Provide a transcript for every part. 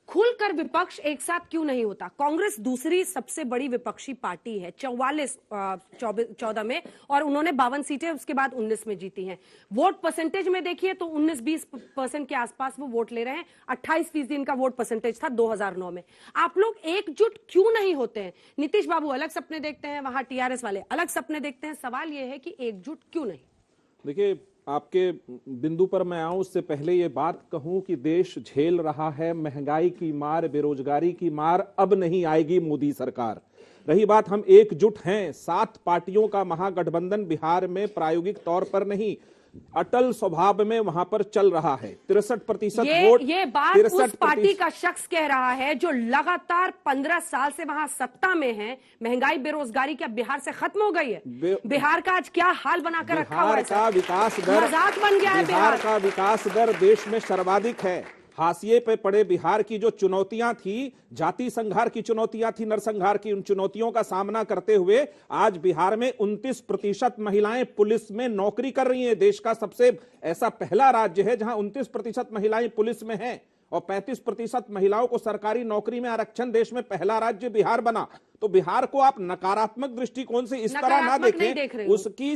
खुलकर विपक्ष एक साथ क्यों नहीं होता? कांग्रेस दूसरी सबसे बड़ी विपक्षी पार्टी है 14 में, और उन्होंने 52 सीटें उसके बाद 19 में जीती हैं। वोट परसेंटेज में देखिए तो 19-20% के आसपास वो वोट ले रहे हैं। 28% इनका वोट परसेंटेज था 2009 में। आप लोग एकजुट क्यों नहीं होते हैं? नीतीश बाबू अलग सपने देखते हैं, वहां टीआरएस वाले अलग सपने देखते हैं। सवाल यह है कि एकजुट क्यों नहीं? देखिए, आपके बिंदु पर मैं आऊं उससे पहले ये बात कहूं कि देश झेल रहा है महंगाई की मार, बेरोजगारी की मार। अब नहीं आएगी मोदी सरकार। रही बात, हम एकजुट हैं। 7 पार्टियों का महागठबंधन बिहार में प्रायोगिक तौर पर नहीं, अटल स्वभाव में वहां पर चल रहा है। 63% वोट। ये बात उस पार्टी का शख्स कह रहा है जो लगातार 15 साल से वहां सत्ता में है। महंगाई बेरोजगारी क्या बिहार से खत्म हो गई है? बिहार का आज क्या हाल बनाकर रखा हुआ है? बिहार का विकास दर, मजाक बन गया है। बिहार का विकास दर देश में सर्वाधिक है। हाशिए पे पड़े बिहार की जो चुनौतियां थी, जाति संघार की चुनौतियां थी, नरसंहार की, उन चुनौतियों का सामना करते हुए आज बिहार में 29% महिलाएं पुलिस में नौकरी कर रही हैं। देश का सबसे ऐसा पहला राज्य है जहां 29% महिलाएं पुलिस में हैं, और 35% महिलाओं को सरकारी नौकरी में आरक्षण। देश में पहला राज्य बिहार बना। तो बिहार को आप नकारात्मक दृष्टिकोण से इस तरह ना देखें। उसके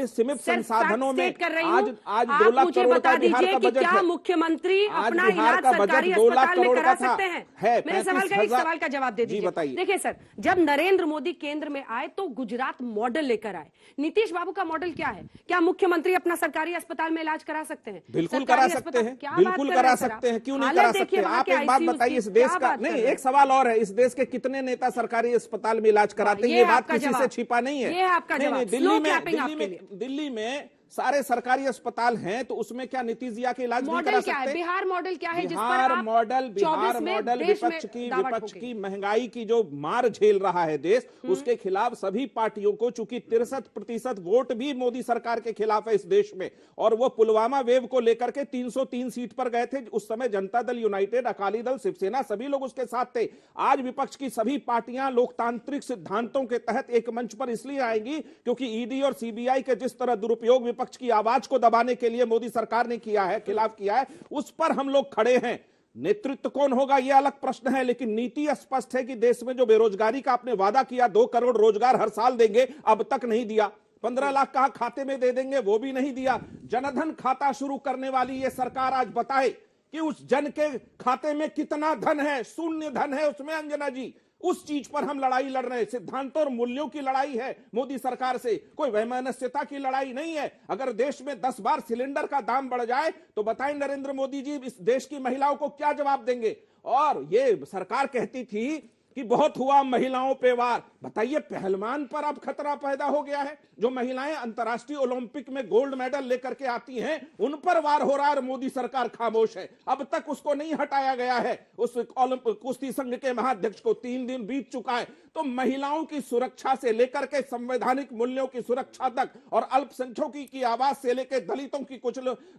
सीमित संसाधनों में आज 2 लाख करोड़ का बिहार का बजट है। मुख्यमंत्री अपना बिहार का बजट 2 लाख करोड़ का था। मेरे सवाल का एक सवाल का जवाब दे दीजिए। बताइए। देखिए सर, जब नरेंद्र मोदी केंद्र में आए तो गुजरात मॉडल लेकर आए। नीतीश बाबू का मॉडल क्या है? क्या मुख्यमंत्री अपना सरकारी अस्पताल में इलाज करा सकते हैं? बिल्कुल करा सकते हैं, बिल्कुल करा सकते हैं। क्यों नहीं करा सकते? आप एक बात बताइए, इस देश का नहीं, एक सवाल और है, इस देश के कितने नेता सरकारी अस्पताल में इलाज कराते हैं? ये बात किसी से छिपा नहीं है। ये आपका जवाब। दिल्ली में सारे सरकारी अस्पताल हैं, तो उसमें क्या नीतीश जी के इलाज नहीं करा सकते? बिहार मॉडल क्या है? बिहार मॉडल विपक्ष की महंगाई की जो मार झेल रहा है देश, उसके खिलाफ सभी पार्टियों को, चूंकि 63% वोट भी मोदी सरकार के खिलाफ है इस देश में, और वो पुलवामा वेव को लेकर के 303 सीट पर गए थे। उस समय जनता दल यूनाइटेड, अकाली दल, शिवसेना, सभी लोग उसके साथ थे। आज विपक्ष की सभी पार्टियां लोकतांत्रिक सिद्धांतों के तहत एक मंच पर इसलिए आएंगी क्योंकि ईडी और सीबीआई के जिस तरह दुरुपयोग विपक्ष की आवाज को दबाने के लिए मोदी सरकार ने किया है, खिलाफ किया है, उस पर हम लोग खड़े हैं। नेतृत्व कौन होगा यह अलग प्रश्न है, लेकिन नीति स्पष्ट है कि देश में जो बेरोजगारी का आपने वादा किया, 2 करोड़ रोजगार हर साल देंगे, अब तक नहीं दिया। 15 लाख कहा खाते में दे देंगे, वो भी नहीं दिया। जनधन खाता शुरू करने वाली ये सरकार आज बताए कि उस जन के खाते में कितना धन है। शून्य धन है उसमें, अंजना जी। उस चीज पर हम लड़ाई लड़ रहे हैं। सिद्धांतों और मूल्यों की लड़ाई है मोदी सरकार से, कोई वैमनस्यता की लड़ाई नहीं है। अगर देश में 10 बार सिलेंडर का दाम बढ़ जाए तो बताएं नरेंद्र मोदी जी इस देश की महिलाओं को क्या जवाब देंगे? और ये सरकार कहती थी कि बहुत हुआ महिलाओं पे वार। बताइए, पहलवान पर अब खतरा पैदा हो गया है। जो महिलाएं अंतर्राष्ट्रीय ओलंपिक में गोल्ड मेडल लेकर के आती हैं, उन पर वार हो रहा है और मोदी सरकार खामोश है। अब तक उसको नहीं हटाया गया है। उस कुश्ती संघ के महाध्यक्ष को 3 दिन बीत चुका है। तो महिलाओं की सुरक्षा से लेकर के संवैधानिक मूल्यों की सुरक्षा तक, और अल्पसंख्यकों की आवाज से लेकर दलितों की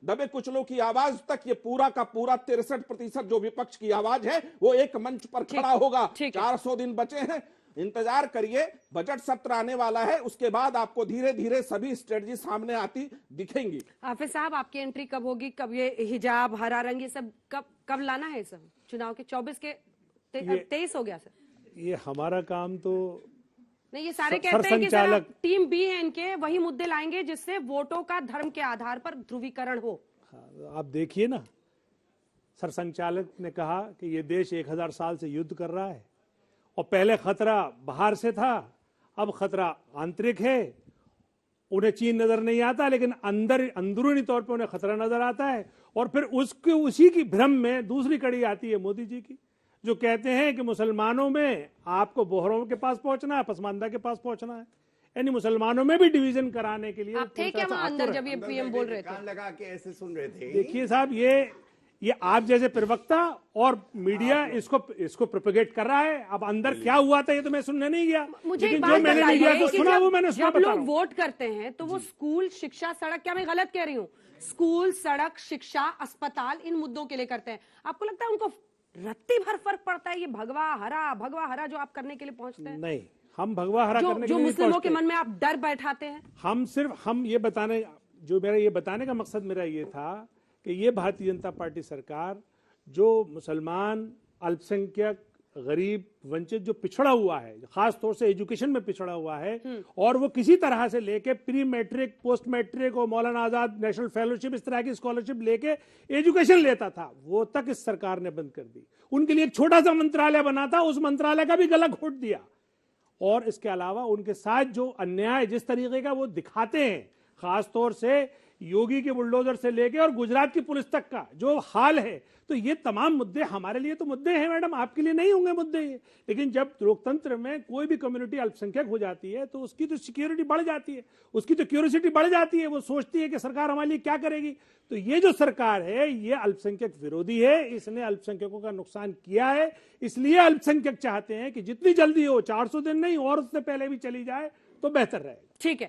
दबे कुचलों की आवाज तक, ये पूरा का पूरा 63% जो विपक्ष की आवाज है वो एक मंच पर खड़ा होगा। 400 दिन बचे हैं, इंतजार करिए। बजट सत्र आने वाला है, उसके बाद आपको धीरे धीरे सभी स्ट्रेटजी सामने आती दिखेंगी। हाफिज साहब, आपकी एंट्री कब होगी? कब ये हिजाब, हरा रंग, ये सब कब लाना है? सब चुनाव के 24 के 23 हो गया सर। ये हमारा काम तो नहीं, ये सारे कहते हैं कि सर टीम बी है इनके, वही मुद्दे लाएंगे जिससे वोटों का धर्म के आधार पर ध्रुवीकरण हो। आप देखिए ना, सरसंघचालक ने कहा कि ये देश 1000 साल से युद्ध कर रहा है, और पहले खतरा बाहर से था, अब खतरा आंतरिक है। उन्हें चीन नजर नहीं आता, लेकिन अंदरूनी तौर पे उन्हें खतरा नजर आता है। और फिर उसी की भ्रम में दूसरी कड़ी आती है मोदी जी की, जो कहते हैं कि मुसलमानों में आपको बोहरों के पास पहुंचना है, पसमानदा के पास पहुंचना है। यानी मुसलमानों में भी डिवीजन कराने के लिए आप थे क्या वहां अंदर जब ये पीएम बोल रहे थे? कान लगा के ऐसे सुन रहे थे। देखिए साहब, ये आप जैसे प्रवक्ता और मीडिया इसको प्रोपेगेट कर रहा है। अब अंदर क्या हुआ था ये तो मैं सुनने नहीं गया, मुझे जो मैंने मीडिया को सुना वो मैंने सुना। जब लोग वोट करते हैं तो वो स्कूल, शिक्षा, सड़क, क्या मैं गलत कह रही हूँ? स्कूल, सड़क, शिक्षा, अस्पताल, इन मुद्दों के लिए करते हैं। आपको लगता है उनको रत्ती भर फर्क पड़ता है ये भगवा हरा जो आप करने के लिए पहुंचते हैं? नहीं, हम भगवा हरा करने के लिए मुस्लिमों के मन में आप डर बैठाते हैं। हम ये बताने, जो मेरा ये बताने का मकसद मेरा ये था कि ये भारतीय जनता पार्टी सरकार जो मुसलमान अल्पसंख्यक, गरीब, वंचित जो पिछड़ा हुआ है, खास तौर से एजुकेशन में पिछड़ा हुआ है, और वो किसी तरह से लेके प्री मैट्रिक, पोस्ट मैट्रिक और मौलाना आजाद नेशनल फेलोशिप, इस तरह की स्कॉलरशिप लेके एजुकेशन लेता था, वो तक इस सरकार ने बंद कर दी। उनके लिए एक छोटा सा मंत्रालय बना था, उस मंत्रालय का भी गला घोट दिया। और इसके अलावा उनके साथ जो अन्याय जिस तरीके का वो दिखाते हैं, खास तौर से योगी के बुलडोजर से लेके और गुजरात की पुलिस तक का जो हाल है, तो ये तमाम मुद्दे हमारे लिए तो मुद्दे हैं मैडम, आपके लिए नहीं होंगे मुद्दे ये। लेकिन जब लोकतंत्र में कोई भी कम्युनिटी अल्पसंख्यक हो जाती है तो उसकी तो सिक्योरिटी बढ़ जाती है, उसकी तो क्यूरियोसिटी बढ़ जाती है, वो सोचती है कि सरकार हमारे लिए क्या करेगी। तो ये जो सरकार है ये अल्पसंख्यक विरोधी है, इसने अल्पसंख्यकों का नुकसान किया है। इसलिए अल्पसंख्यक चाहते हैं कि जितनी जल्दी हो, 400 दिन नहीं और उससे पहले भी चली जाए तो बेहतर रहेगा। ठीक है।